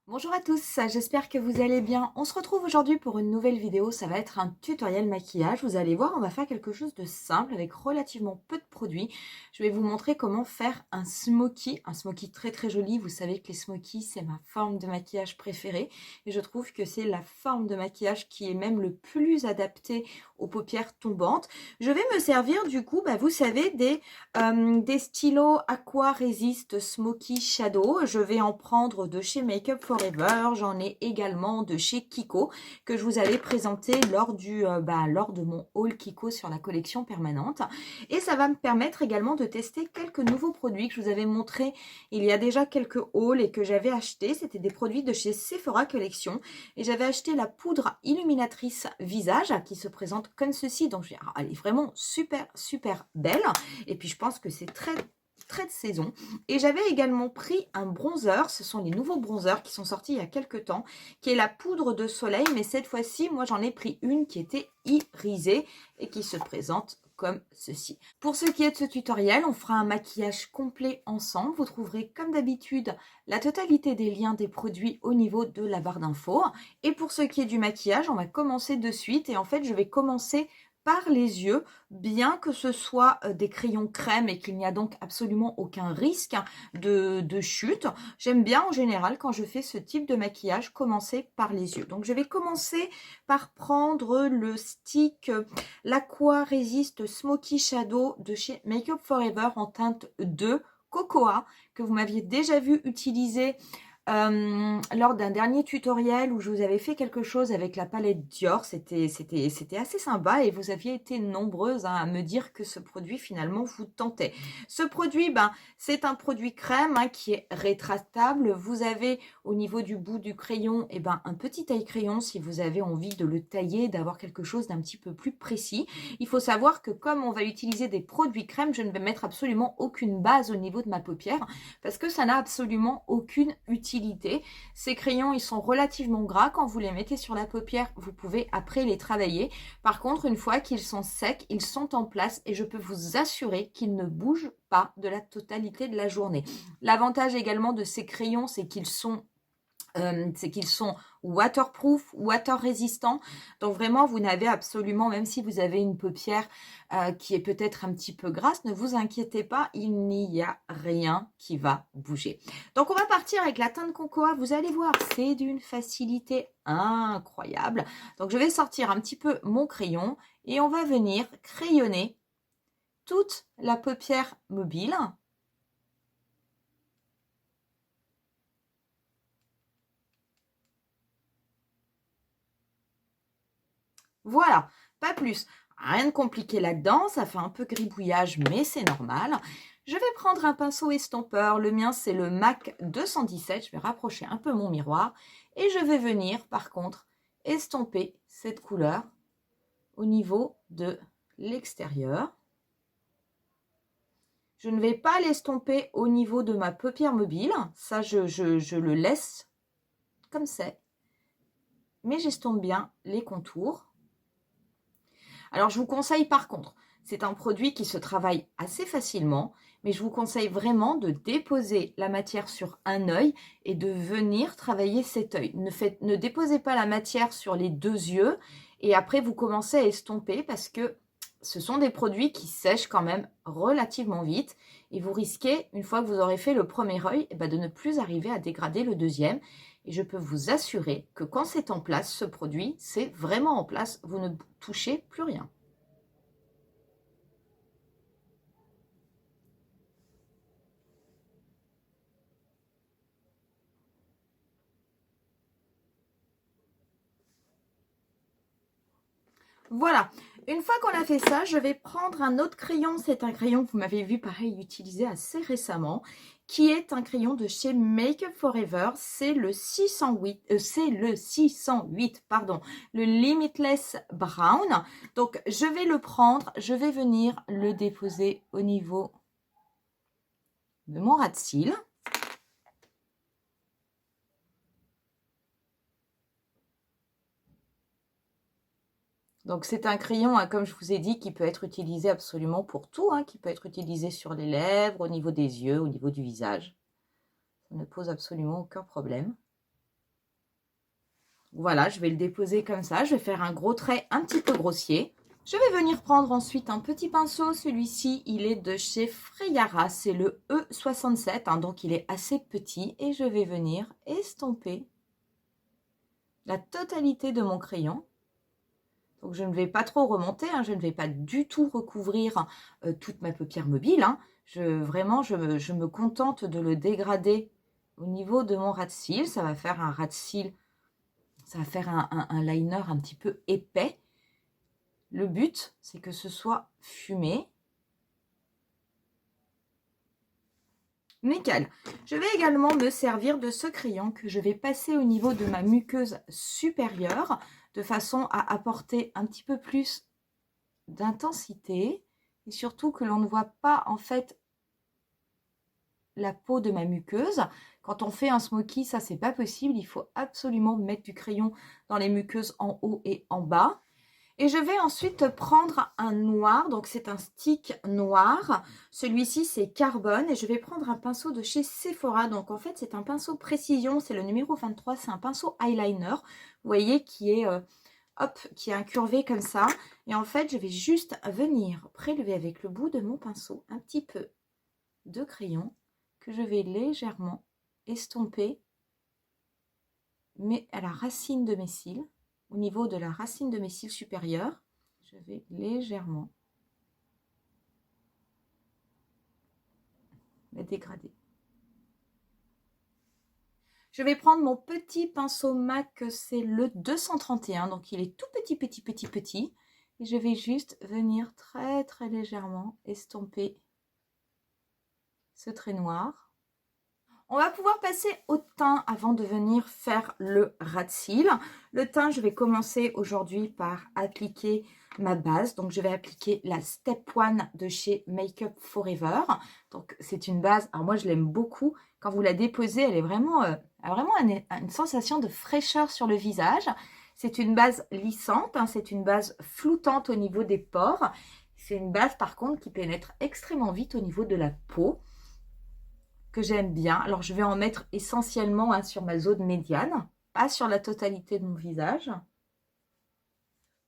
Bonjour à tous, j'espère que vous allez bien. On se retrouve aujourd'hui pour une nouvelle vidéo, ça va être un tutoriel maquillage. Vous allez voir, on va faire quelque chose de simple avec relativement peu de produits. Je vais vous montrer comment faire un smoky très très joli. Vous savez que les smokies, c'est ma forme de maquillage préférée et je trouve que c'est la forme de maquillage qui est même le plus adaptée aux paupières tombantes. Je vais me servir du coup, vous savez, des stylos Aqua Resist Smoky Shadow. Je vais en prendre de chez Makeup Forever. J'en ai également de chez Kiko que je vous avais présenté lors de mon haul Kiko sur la collection permanente. Et ça va me permettre également de tester quelques nouveaux produits que je vous avais montrés il y a déjà quelques hauls et que j'avais acheté. C'était des produits de chez Sephora Collection. Et j'avais acheté la poudre illuminatrice visage qui se présente comme ceci. Donc elle est vraiment super belle. Et puis je pense que c'est très de saison. Et j'avais également pris un bronzer, ce sont les nouveaux bronzers qui sont sortis il y a quelques temps, qui est la poudre de soleil, mais cette fois-ci, moi j'en ai pris une qui était irisée et qui se présente comme ceci. Pour ce qui est de ce tutoriel, on fera un maquillage complet ensemble. Vous trouverez comme d'habitude la totalité des liens des produits au niveau de la barre d'infos. Et pour ce qui est du maquillage, on va commencer de suite. Et en fait, je vais commencer par les yeux, bien que ce soit des crayons crème et qu'il n'y a donc absolument aucun risque de chute. J'aime bien en général quand je fais ce type de maquillage commencer par les yeux. Donc je vais commencer par prendre le stick l'Aqua Resist Smoky Shadow de chez Makeup Forever en teinte 2 Cocoa que vous m'aviez déjà vu utiliser lors d'un dernier tutoriel où je vous avais fait quelque chose avec la palette Dior. C'était assez sympa et vous aviez été nombreuses à me dire que ce produit finalement vous tentait. Ce produit, c'est un produit crème qui est rétractable. Vous avez au niveau du bout du crayon un petit taille-crayon si vous avez envie de le tailler, d'avoir quelque chose d'un petit peu plus précis. Il faut savoir que comme on va utiliser des produits crème, je ne vais mettre absolument aucune base au niveau de ma paupière parce que ça n'a absolument aucune utilité. Ces crayons, ils sont relativement gras. Quand vous les mettez sur la paupière, vous pouvez après les travailler. Par contre, une fois qu'ils sont secs, ils sont en place et je peux vous assurer qu'ils ne bougent pas de la totalité de la journée. L'avantage également de ces crayons, c'est qu'ils sont waterproof, water résistants. Donc vraiment, vous n'avez absolument, même si vous avez une paupière qui est peut-être un petit peu grasse, ne vous inquiétez pas, il n'y a rien qui va bouger. Donc on va partir avec la teinte Cocoa. Vous allez voir, c'est d'une facilité incroyable. Donc je vais sortir un petit peu mon crayon et on va venir crayonner toute la paupière mobile. Voilà, pas plus. Rien de compliqué là-dedans, ça fait un peu gribouillage, mais c'est normal. Je vais prendre un pinceau estompeur, le mien c'est le MAC 217, je vais rapprocher un peu mon miroir et je vais venir par contre estomper cette couleur au niveau de l'extérieur. Je ne vais pas l'estomper au niveau de ma paupière mobile, ça je le laisse comme c'est, mais j'estompe bien les contours. Alors, je vous conseille par contre, c'est un produit qui se travaille assez facilement, mais je vous conseille vraiment de déposer la matière sur un œil et de venir travailler cet œil. Ne déposez pas la matière sur les deux yeux et après vous commencez à estomper parce que ce sont des produits qui sèchent quand même relativement vite et vous risquez, une fois que vous aurez fait le premier œil, de ne plus arriver à dégrader le deuxième. Et je peux vous assurer que quand c'est en place, ce produit, c'est vraiment en place, vous ne touchez plus rien. Voilà, une fois qu'on a fait ça, je vais prendre un autre crayon. C'est un crayon que vous m'avez vu pareil utiliser assez récemment, qui est un crayon de chez Makeup Forever. C'est le 608, pardon, le Limitless Brown. Donc je vais le prendre, je vais venir le déposer au niveau de mon ras de cils. Donc c'est un crayon, comme je vous ai dit, qui peut être utilisé absolument pour tout, qui peut être utilisé sur les lèvres, au niveau des yeux, au niveau du visage. Ça ne pose absolument aucun problème. Voilà, je vais le déposer comme ça. Je vais faire un gros trait un petit peu grossier. Je vais venir prendre ensuite un petit pinceau. Celui-ci, il est de chez Freyara. C'est le E67, hein, donc il est assez petit. Et je vais venir estomper la totalité de mon crayon. Donc je ne vais pas trop remonter, hein, je ne vais pas du tout recouvrir toute ma paupière mobile. Hein. Vraiment, je me contente de le dégrader au niveau de mon ras de cils. Ça va faire un ras de cils, ça va faire un liner un petit peu épais. Le but, c'est que ce soit fumé. Nickel. Je vais également me servir de ce crayon que je vais passer au niveau de ma muqueuse supérieure de façon à apporter un petit peu plus d'intensité et surtout que l'on ne voit pas en fait la peau de ma muqueuse. Quand on fait un smoky, ça c'est pas possible, il faut absolument mettre du crayon dans les muqueuses en haut et en bas. Et je vais ensuite prendre un noir, donc c'est un stick noir. Celui-ci c'est carbone et je vais prendre un pinceau de chez Sephora. Donc en fait c'est un pinceau précision, c'est le numéro 23, c'est un pinceau eyeliner. Vous voyez qui est hop, qui est incurvé comme ça. Et en fait je vais juste venir prélever avec le bout de mon pinceau un petit peu de crayon que je vais légèrement estomper, mais à la racine de mes cils. Au niveau de la racine de mes cils supérieurs, je vais légèrement la dégrader. Je vais prendre mon petit pinceau MAC, c'est le 231, donc il est tout petit. Et je vais juste venir très légèrement estomper ce trait noir. On va pouvoir passer au teint avant de venir faire le ras de cils. Le teint, je vais commencer aujourd'hui par appliquer ma base. Donc, je vais appliquer la Step 1 de chez Make Up Forever. Donc, c'est une base, alors moi, je l'aime beaucoup. Quand vous la déposez, elle a vraiment une sensation de fraîcheur sur le visage. C'est une base lissante, hein, c'est une base floutante au niveau des pores. C'est une base, par contre, qui pénètre extrêmement vite au niveau de la peau, que j'aime bien. Alors, je vais en mettre essentiellement hein, sur ma zone médiane, pas sur la totalité de mon visage.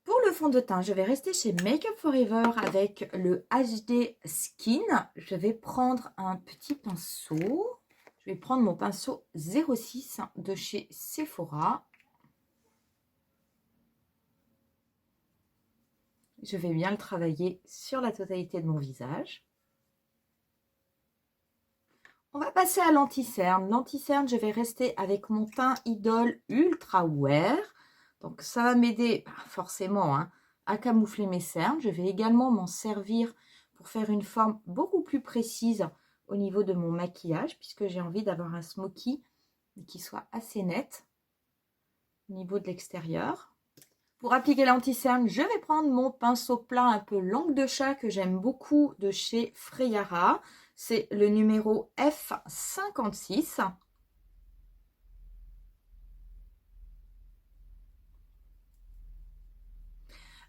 Pour le fond de teint, je vais rester chez Make Up Forever avec le HD Skin. Je vais prendre un petit pinceau. Je vais prendre mon pinceau 06 de chez Sephora. Je vais bien le travailler sur la totalité de mon visage. On va passer à l'anti-cerne. L'anti-cerne, je vais rester avec mon teint Idol Ultra Wear. Donc, ça va m'aider forcément hein, à camoufler mes cernes. Je vais également m'en servir pour faire une forme beaucoup plus précise au niveau de mon maquillage, puisque j'ai envie d'avoir un smoky qui soit assez net au niveau de l'extérieur. Pour appliquer l'anti-cerne, je vais prendre mon pinceau plat un peu langue de chat que j'aime beaucoup de chez Freyara. C'est le numéro F56.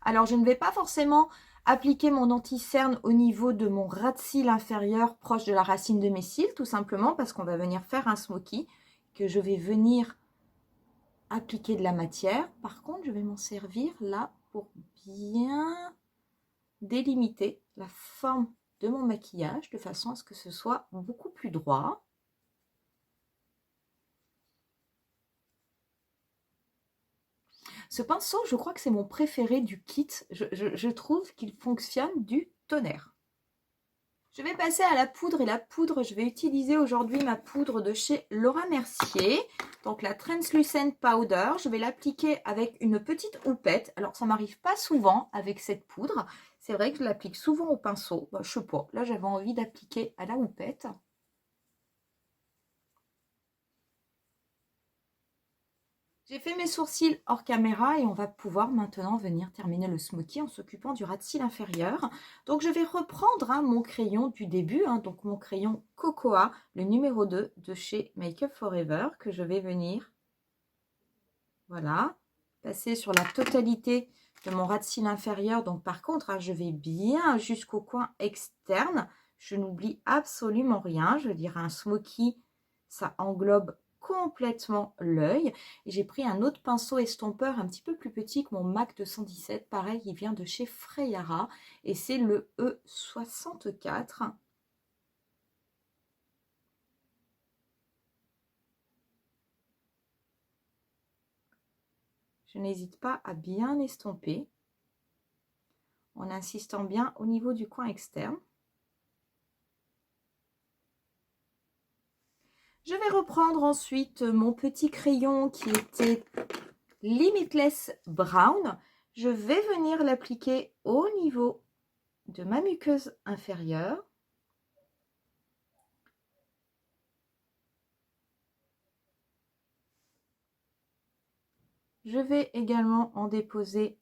Alors, je ne vais pas forcément appliquer mon anti-cerne au niveau de mon ras de cils inférieur proche de la racine de mes cils, tout simplement parce qu'on va venir faire un smoky, que je vais venir appliquer de la matière. Par contre, je vais m'en servir là pour bien délimiter la forme de mon maquillage de façon à ce que ce soit beaucoup plus droit. Ce pinceau, je crois que c'est mon préféré du kit. Je trouve qu'il fonctionne du tonnerre. Je vais passer à la poudre et la poudre, je vais utiliser aujourd'hui ma poudre de chez Laura Mercier. Donc la Translucent Powder, je vais l'appliquer avec une petite houppette. Alors ça m'arrive pas souvent avec cette poudre. C'est vrai que je l'applique souvent au pinceau. Bah, je sais pas, là j'avais envie d'appliquer à la houppette. J'ai fait mes sourcils hors caméra et on va pouvoir maintenant venir terminer le smoky en s'occupant du ras de cils inférieur. Donc je vais reprendre hein, mon crayon du début, hein, donc mon crayon Cocoa, le numéro 2 de chez Make Up Forever, que je vais venir, voilà, passer sur la totalité de mon ras de cils inférieur. Donc par contre, hein, je vais bien jusqu'au coin externe. Je n'oublie absolument rien. Je veux dire, un smoky, ça englobe complètement l'œil. Et j'ai pris un autre pinceau estompeur un petit peu plus petit que mon MAC 217. Pareil, il vient de chez Freyara et c'est le E64. Je n'hésite pas à bien estomper en insistant bien au niveau du coin externe. Je vais reprendre ensuite mon petit crayon qui était Limitless Brown. Je vais venir l'appliquer au niveau de ma muqueuse inférieure. Je vais également en déposer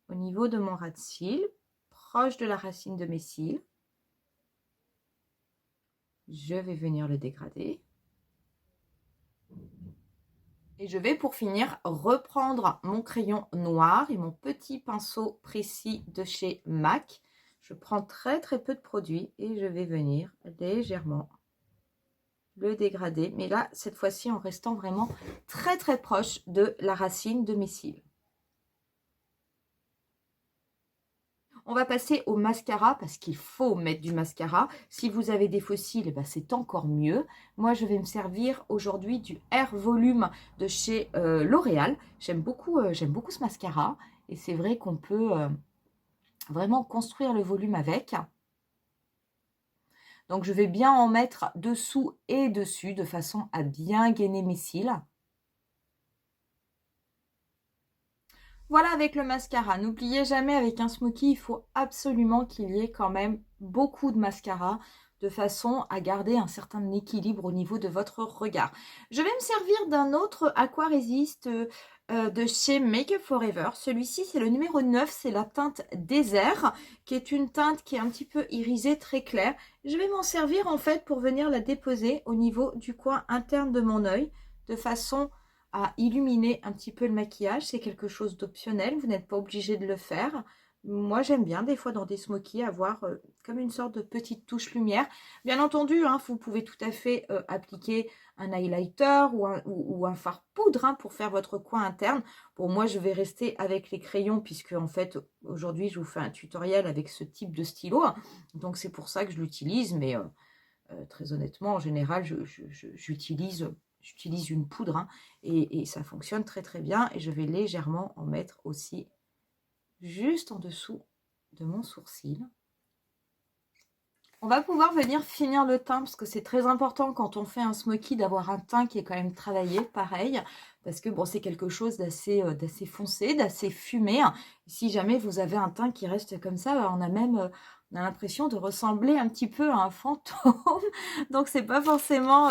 au niveau de mon ras de cils, proche de la racine de mes cils. Je vais venir le dégrader. Et je vais pour finir reprendre mon crayon noir et mon petit pinceau précis de chez MAC. Je prends très peu de produit et je vais venir légèrement le dégrader. Mais là, cette fois-ci, en restant vraiment très proche de la racine de mes cils. On va passer au mascara parce qu'il faut mettre du mascara. Si vous avez des faux cils, ben c'est encore mieux. Moi, je vais me servir aujourd'hui du Air Volume de chez L'Oréal. J'aime beaucoup ce mascara et c'est vrai qu'on peut vraiment construire le volume avec. Donc, je vais bien en mettre dessous et dessus de façon à bien gainer mes cils. Voilà avec le mascara. N'oubliez jamais avec un smoky, il faut absolument qu'il y ait quand même beaucoup de mascara de façon à garder un certain équilibre au niveau de votre regard. Je vais me servir d'un autre Aqua Resist de chez Make Up For Ever. Celui-ci, c'est le numéro 9, c'est la teinte Désert, qui est une teinte qui est un petit peu irisée, très claire. Je vais m'en servir en fait pour venir la déposer au niveau du coin interne de mon œil, de façon à illuminer un petit peu le maquillage. C'est quelque chose d'optionnel, vous n'êtes pas obligé de le faire. Moi, j'aime bien des fois dans des smokies avoir comme une sorte de petite touche lumière. Bien entendu, hein, vous pouvez tout à fait appliquer un highlighter ou un fard poudre hein, pour faire votre coin interne. Bon, moi, je vais rester avec les crayons puisque en fait, aujourd'hui, je vous fais un tutoriel avec ce type de stylo. Donc, c'est pour ça que je l'utilise. Mais très honnêtement, en général, j'utilise une poudre hein, et ça fonctionne très bien. Et je vais légèrement en mettre aussi juste en dessous de mon sourcil. On va pouvoir venir finir le teint parce que c'est très important quand on fait un smoky d'avoir un teint qui est quand même travaillé, pareil, parce que bon, c'est quelque chose d'assez foncé, d'assez fumé. Si jamais vous avez un teint qui reste comme ça, on a l'impression de ressembler un petit peu à un fantôme. Donc c'est pas forcément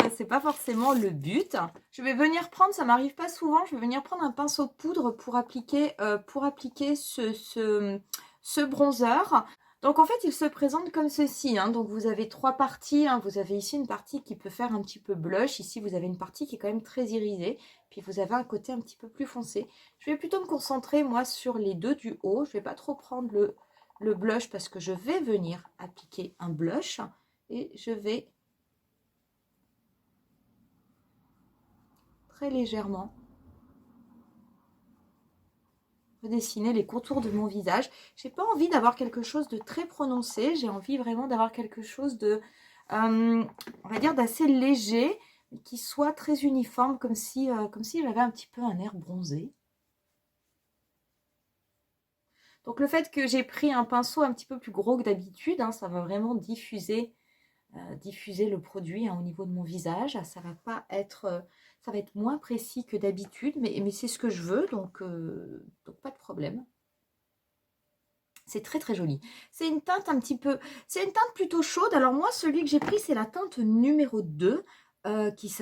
le but. Je vais venir prendre, ça m'arrive pas souvent, je vais venir prendre un pinceau poudre pour appliquer ce bronzer. Donc en fait, il se présente comme ceci. Hein. Donc vous avez trois parties. Hein. Vous avez ici une partie qui peut faire un petit peu blush. Ici, vous avez une partie qui est quand même très irisée. Puis vous avez un côté un petit peu plus foncé. Je vais plutôt me concentrer, moi, sur les deux du haut. Je ne vais pas trop prendre le blush parce que je vais venir appliquer un blush. Et je vais très légèrement redessiner les contours de mon visage. J'ai pas envie d'avoir quelque chose de très prononcé. J'ai envie vraiment d'avoir quelque chose de, on va dire, d'assez léger, qui soit très uniforme, comme si j'avais un petit peu un air bronzé. Donc le fait que j'ai pris un pinceau un petit peu plus gros que d'habitude, hein, ça va vraiment diffuser le produit hein, au niveau de mon visage. Ça va pas être, ça va être moins précis que d'habitude, mais c'est ce que je veux, donc pas de problème. C'est très joli. C'est une teinte c'est une teinte plutôt chaude. Alors moi, celui que j'ai pris, c'est la teinte numéro 2 qui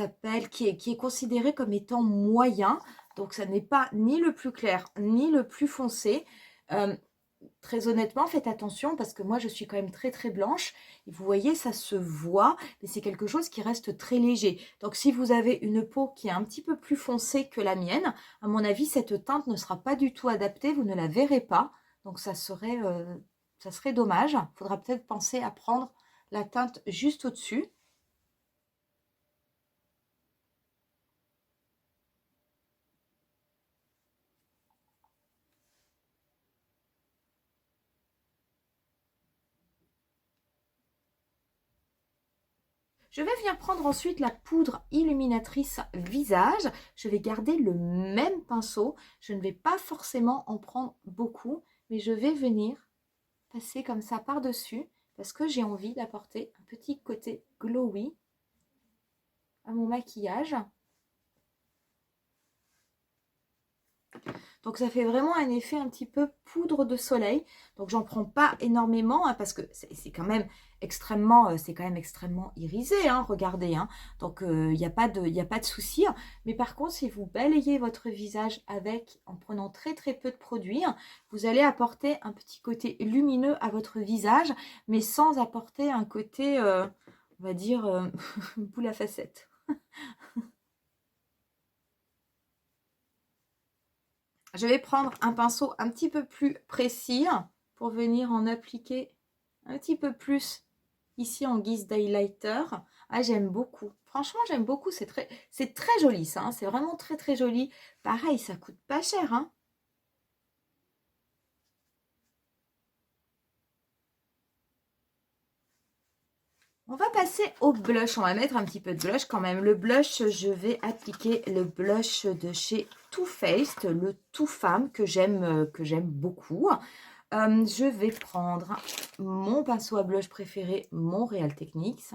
est considéré comme étant moyen. Donc ça n'est pas ni le plus clair, ni le plus foncé. Très honnêtement, faites attention parce que moi, je suis quand même très blanche. Et vous voyez, ça se voit, mais c'est quelque chose qui reste très léger. Donc si vous avez une peau qui est un petit peu plus foncée que la mienne, à mon avis, cette teinte ne sera pas du tout adaptée. Vous ne la verrez pas. Donc ça serait dommage. Il faudra peut-être penser à prendre la teinte juste au-dessus. Je vais venir prendre ensuite la poudre illuminatrice visage. Je vais garder le même pinceau. Je ne vais pas forcément en prendre beaucoup, mais je vais venir passer comme ça par-dessus parce que j'ai envie d'apporter un petit côté glowy à mon maquillage. Donc ça fait vraiment un effet un petit peu poudre de soleil. Donc j'en prends pas énormément parce que c'est quand même extrêmement irisé, hein, regardez. Hein. Donc il n'y a pas de souci. Mais par contre, si vous balayez votre visage en prenant très peu de produit, vous allez apporter un petit côté lumineux à votre visage, mais sans apporter un côté, on va dire, boule à facettes. Je vais prendre un pinceau un petit peu plus précis pour venir en appliquer un petit peu plus ici en guise d'highlighter. Ah, j'aime beaucoup. Franchement, j'aime beaucoup. C'est très joli ça. Hein. C'est vraiment très joli. Pareil, ça coûte pas cher. Hein. On va passer au blush. On va mettre un petit peu de blush quand même. Le blush, je vais appliquer le blush de chez Too Faced, le Too Femme que j'aime beaucoup. Je vais prendre mon pinceau à blush préféré, mon Real Techniques.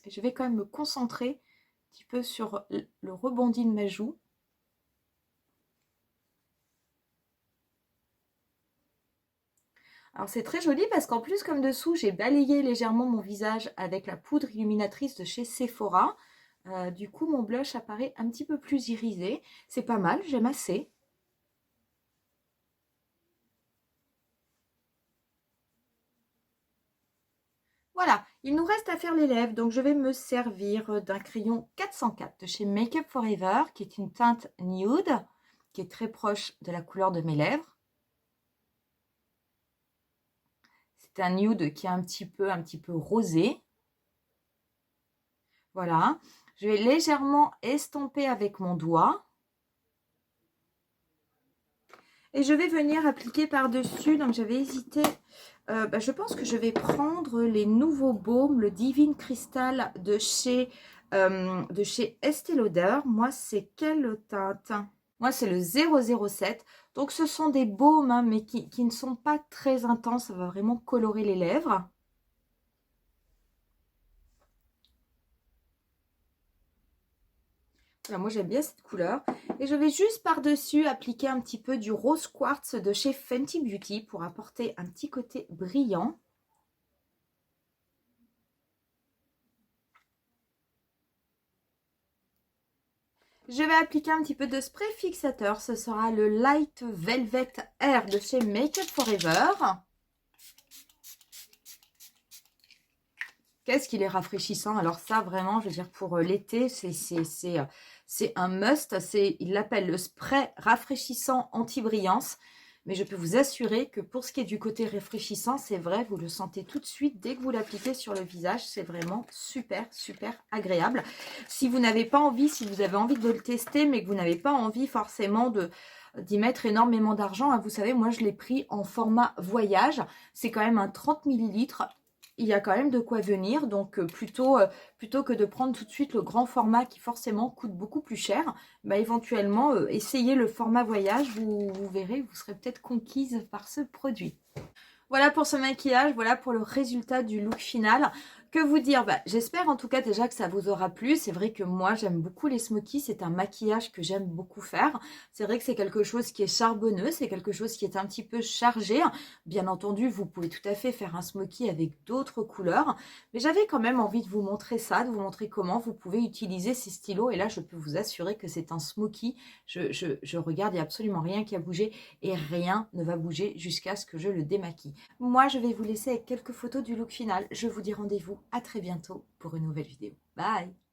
Et je vais quand même me concentrer un petit peu sur le rebondi de ma joue. Alors c'est très joli parce qu'en plus comme dessous j'ai balayé légèrement mon visage avec la poudre illuminatrice de chez Sephora. Du coup mon blush apparaît un petit peu plus irisé. C'est pas mal, j'aime assez. Voilà, il nous reste à faire les lèvres, donc je vais me servir d'un crayon 404 de chez Make Up For Ever, qui est une teinte nude, qui est très proche de la couleur de mes lèvres. C'est un nude qui est un petit peu rosé. Voilà, je vais légèrement estomper avec mon doigt. Et je vais venir appliquer par-dessus, donc j'avais hésité, je pense que je vais prendre les nouveaux baumes, le Divine Crystal de chez Estée Lauder. Moi, c'est quelle teinte? Moi, c'est le 007. Donc, ce sont des baumes, hein, mais qui ne sont pas très intenses. Ça va vraiment colorer les lèvres. Voilà, moi, j'aime bien cette couleur. Et je vais juste par-dessus appliquer un petit peu du rose quartz de chez Fenty Beauty pour apporter un petit côté brillant. Je vais appliquer un petit peu de spray fixateur. Ce sera le Light Velvet Air de chez Make Up For Ever. Qu'est-ce qu'il est rafraîchissant. Alors ça, vraiment, je veux dire, pour l'été, c'est un must. Il l'appelle le spray rafraîchissant anti-brillance. Mais je peux vous assurer que pour ce qui est du côté rafraîchissant, c'est vrai, vous le sentez tout de suite dès que vous l'appliquez sur le visage. C'est vraiment super agréable. Si vous n'avez pas envie, si vous avez envie de le tester, mais que vous n'avez pas envie forcément d'y mettre énormément d'argent, hein, vous savez, moi je l'ai pris en format voyage. C'est quand même un 30 ml. Il y a quand même de quoi venir, donc plutôt que de prendre tout de suite le grand format qui forcément coûte beaucoup plus cher, éventuellement essayez le format voyage, vous verrez, vous serez peut-être conquise par ce produit. Voilà pour ce maquillage, voilà pour le résultat du look final. Que vous dire, j'espère en tout cas déjà que ça vous aura plu. C'est vrai que moi j'aime beaucoup les smokies, c'est un maquillage que j'aime beaucoup faire. C'est vrai que c'est quelque chose qui est charbonneux, c'est quelque chose qui est un petit peu chargé. Bien entendu, vous pouvez tout à fait faire un smoky avec d'autres couleurs. Mais j'avais quand même envie de vous montrer ça, de vous montrer comment vous pouvez utiliser ces stylos. Et là, je peux vous assurer que c'est un smoky. Je regarde, il n'y a absolument rien qui a bougé et rien ne va bouger jusqu'à ce que je le démaquille. Moi, je vais vous laisser avec quelques photos du look final. Je vous dis rendez-vous à très bientôt pour une nouvelle vidéo. Bye!